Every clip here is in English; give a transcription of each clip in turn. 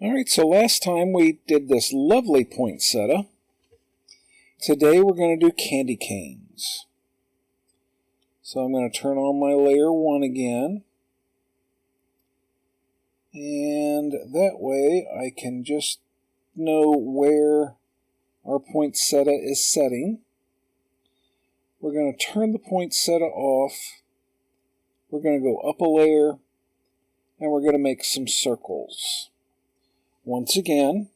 Alright, so last time we did this lovely poinsettia. Today we're going to do candy canes. So I'm going to turn on my layer 1 again. And that way I can just know where our poinsettia is setting. We're going to turn the poinsettia off. We're going to go up a layer and we're going to make some circles. Once again,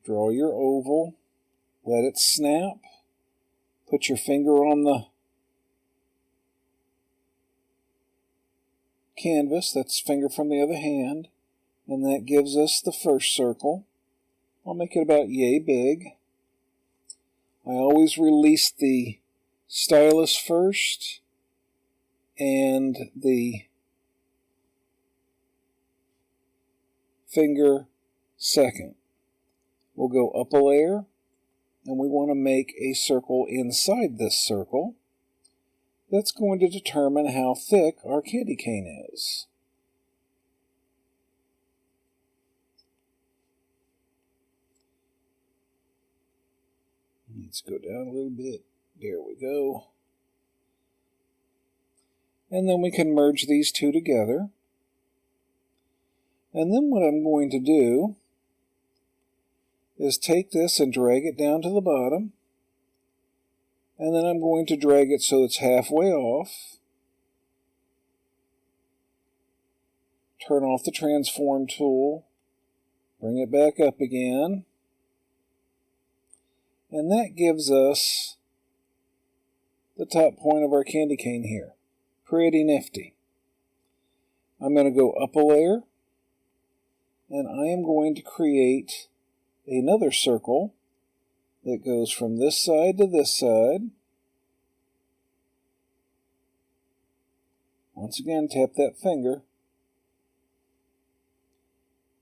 draw your oval, let it snap, put your finger on the canvas, that's finger from the other hand, and that gives us the first circle. I'll make it about yay big. I always release the stylus first and the finger second. We'll go up a layer and we want to make a circle inside this circle. That's going to determine how thick our candy cane is. Let's go down a little bit. There we go. And then we can merge these two together. And then what I'm going to do is take this and drag it down to the bottom. And then I'm going to drag it so it's halfway off. Turn off the transform tool. Bring it back up again. And that gives us the top point of our candy cane here. Pretty nifty. I'm going to go up a layer. And I am going to create another circle that goes from this side to this side. Once again, tap that finger.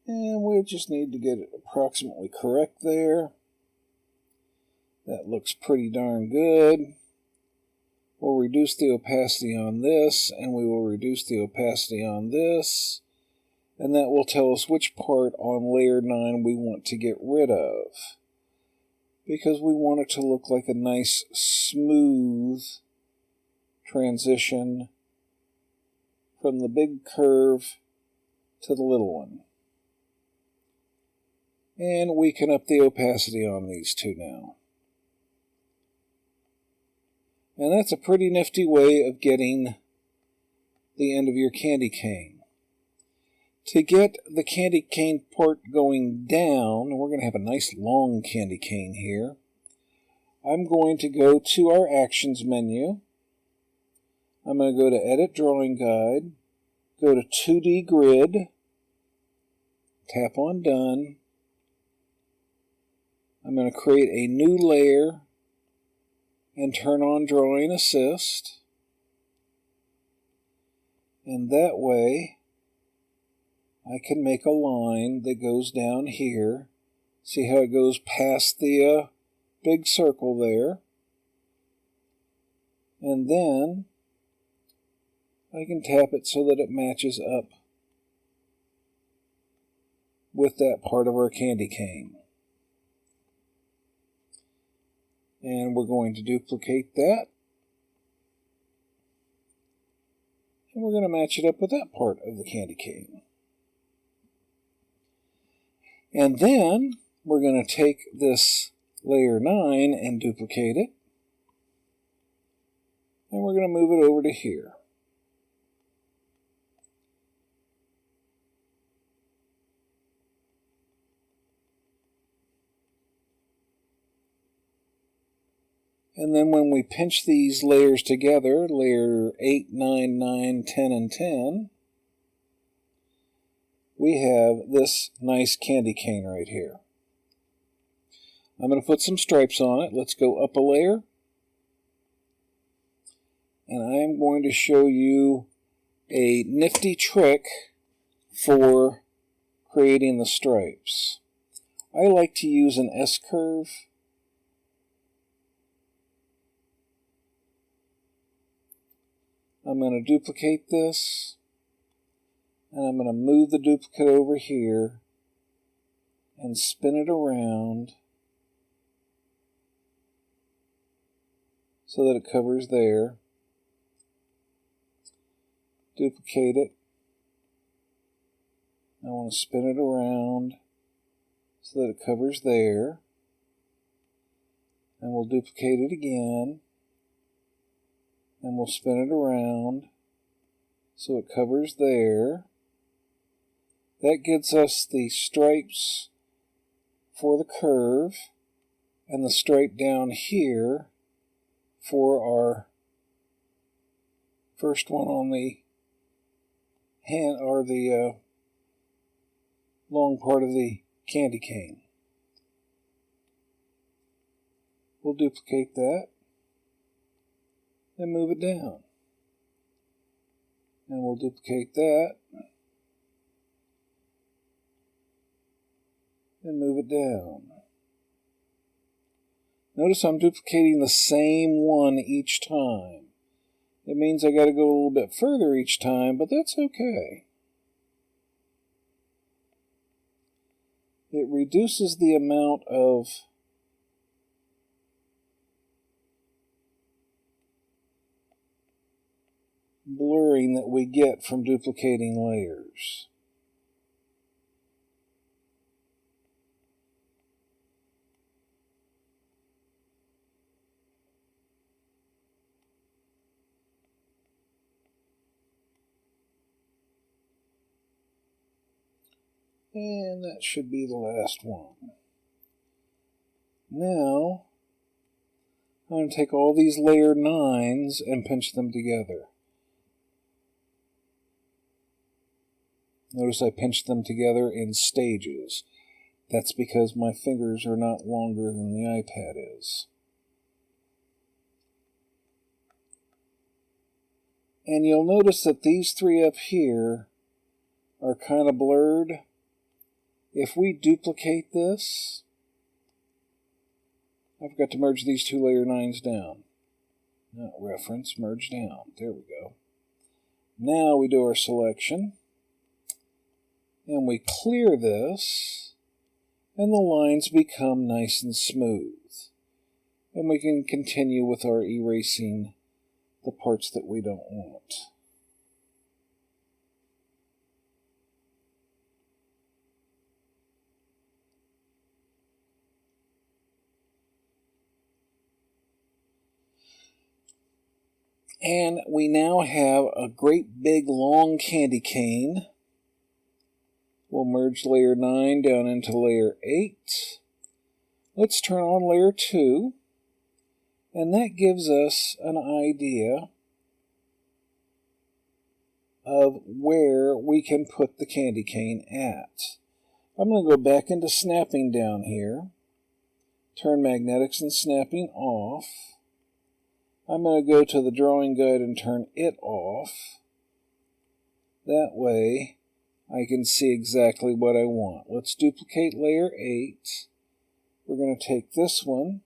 And we just need to get it approximately correct there. That looks pretty darn good. We'll reduce the opacity on this, and we will reduce the opacity on this. And that will tell us which part on layer 9 we want to get rid of. Because we want it to look like a nice, smooth transition from the big curve to the little one. And we can up the opacity on these two now. And that's a pretty nifty way of getting the end of your candy cane. To get the candy cane part going down, we're going to have a nice long candy cane here. I'm going to go to our Actions menu. I'm going to go to Edit Drawing Guide, go to 2D Grid, tap on Done. I'm going to create a new layer and turn on Drawing Assist. And that way, I can make a line that goes down here. See how it goes past the big circle there. And then I can tap it so that it matches up with that part of our candy cane. And we're going to duplicate that. And we're going to match it up with that part of the candy cane. And then we're going to take this layer 9 and duplicate it. And we're going to move it over to here. And then when we pinch these layers together, layer 8, 9, 9, 10, and 10, we have this nice candy cane right here. I'm going to put some stripes on it. Let's go up a layer. And I am going to show you a nifty trick for creating the stripes. I like to use an S-curve. I'm going to duplicate this. And I'm going to move the duplicate over here and spin it around so that it covers there. Duplicate it. I want to spin it around so that it covers there. And we'll duplicate it again. And we'll spin it around so it covers there. That gets us the stripes for the curve and the stripe down here for our first one on the hand, or the long part of the candy cane. We'll duplicate that and move it down. And we'll duplicate that and move it down. Notice I'm duplicating the same one each time. It means I got to go a little bit further each time, but that's okay. It reduces the amount of blurring that we get from duplicating layers. And that should be the last one. Now, I'm going to take all these layer 9s and pinch them together. Notice I pinched them together in stages. That's because my fingers are not longer than the iPad is. And you'll notice that these three up here are kind of blurred. If we duplicate this, I forgot to merge these two layer 9s down. Not reference, merge down. There we go. Now we do our selection. And we clear this. And the lines become nice and smooth. And we can continue with our erasing the parts that we don't want. And we now have a great big long candy cane. We'll merge layer 9 down into layer 8. Let's turn on layer 2. And that gives us an idea of where we can put the candy cane at. I'm going to go back into snapping down here. Turn magnetics and snapping off. I'm going to go to the drawing guide and turn it off. That way I can see exactly what I want. Let's duplicate layer 8. We're going to take this one.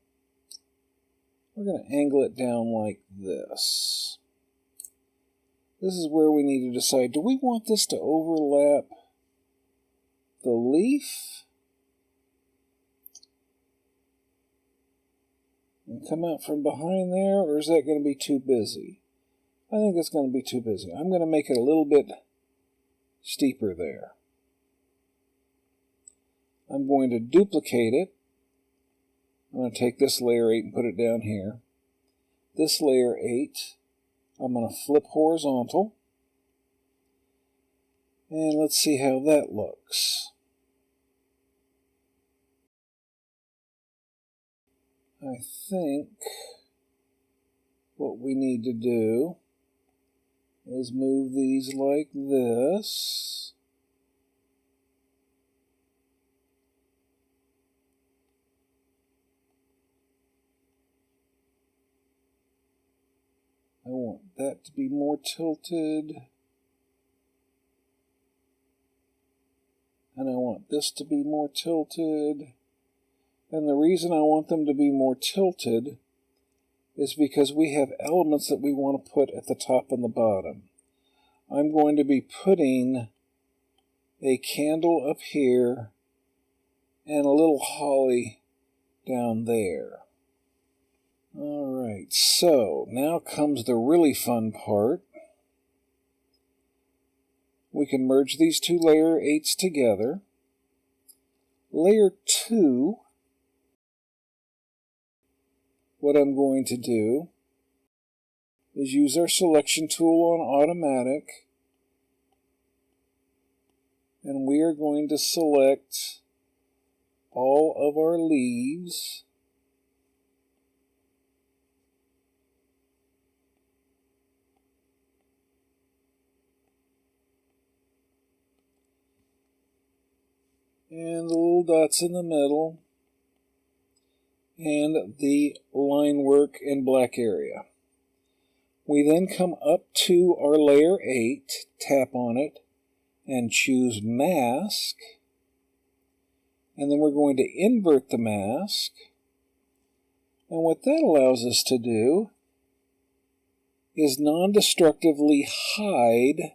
We're going to angle it down like this. This is where we need to decide, do we want this to overlap the leaf and come out from behind there, or is that going to be too busy? I think it's going to be too busy. I'm going to make it a little bit steeper there. I'm going to duplicate it. I'm going to take this layer 8 and put it down here. This layer 8, I'm going to flip horizontal. And let's see how that looks. I think what we need to do is move these like this. I want that to be more tilted. And I want this to be more tilted. And the reason I want them to be more tilted is because we have elements that we want to put at the top and the bottom. I'm going to be putting a candle up here, and a little holly down there. Alright, so now comes the really fun part. We can merge these two layer 8s together. Layer 2, what I'm going to do is use our selection tool on automatic, and we are going to select all of our leaves. And the little dots in the middle, and the line work in black area. We then come up to our layer 8, tap on it, and choose mask. And then we're going to invert the mask. And what that allows us to do is non-destructively hide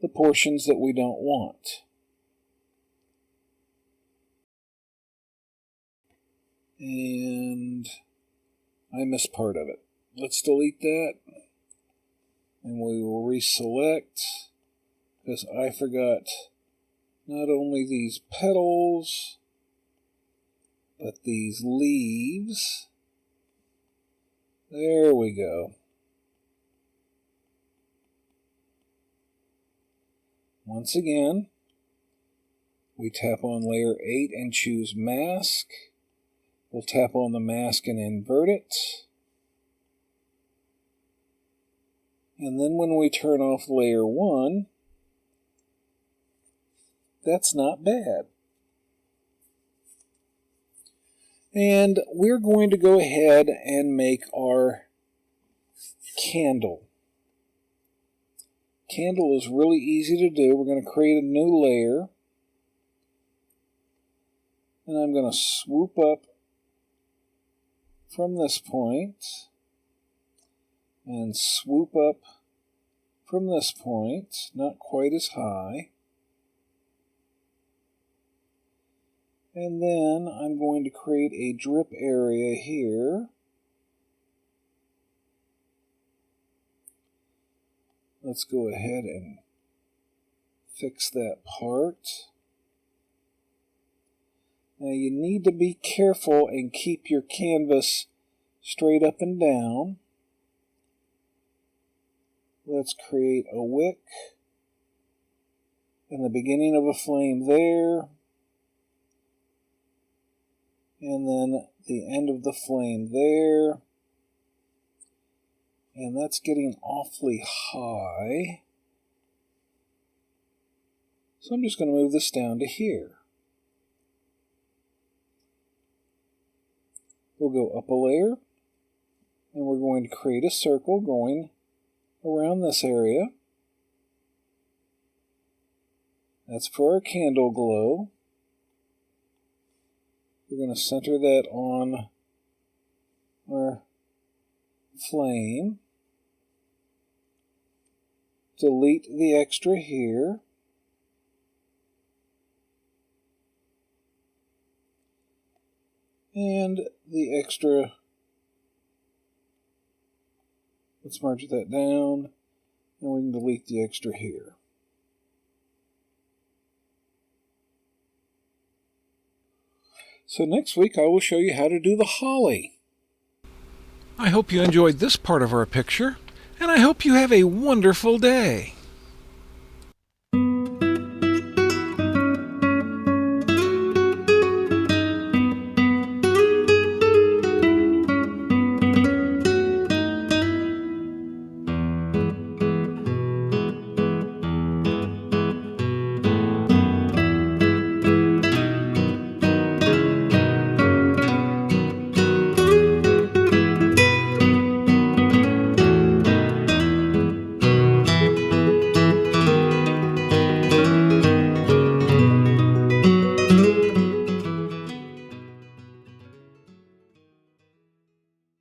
the portions that we don't want. And I missed part of it. Let's delete that. And we will reselect, because I forgot not only these petals, but these leaves. There we go. Once again, we tap on layer 8 and choose mask. We'll tap on the mask and invert it. And then when we turn off layer 1, that's not bad. And we're going to go ahead and make our candle. Candle is really easy to do. We're going to create a new layer. And I'm going to swoop up from this point and swoop up from this point, not quite as high. And then I'm going to create a drip area here. Let's go ahead and fix that part. Now you need to be careful and keep your canvas straight up and down. Let's create a wick and the beginning of a flame there, and then the end of the flame there. And that's getting awfully high. So I'm just going to move this down to here. We'll go up a layer, and we're going to create a circle going around this area. That's for our candle glow. We're going to center that on our flame. Delete the extra here. And the extra, let's march that down, and we can delete the extra here. So next week I will show you how to do the holly. I hope you enjoyed this part of our picture, and I hope you have a wonderful day.